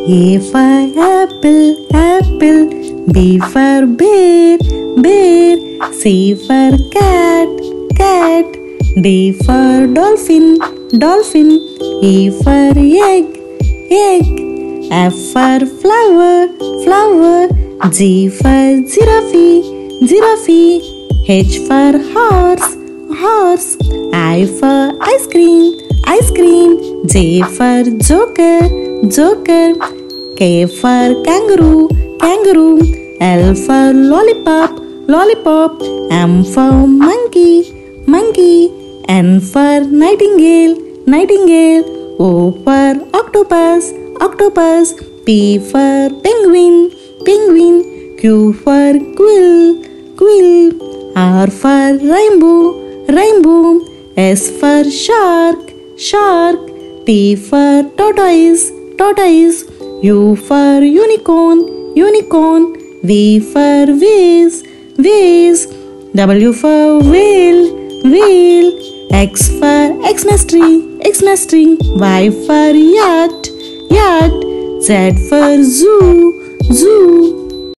A for apple, apple. B for bear, bear. C for cat, cat. D for dolphin, dolphin. E for egg, egg. F for flower, flower. G for giraffe, giraffe. H for horse, horse. I for ice cream, ice cream. J for joker, joker. K for kangaroo, kangaroo. L for lollipop, lollipop. M for monkey, monkey. N for nightingale, nightingale. O for octopus, octopus. P for penguin, penguin. Q for quill, quill. R for rainbow, rainbow. S for shark, shark. T for tortoise, tortoise. U for unicorn, unicorn. V for vase, vase. W for whale, whale. X for Xmas tree, Xmas tree. Y for yacht, yacht. Z for zoo, zoo.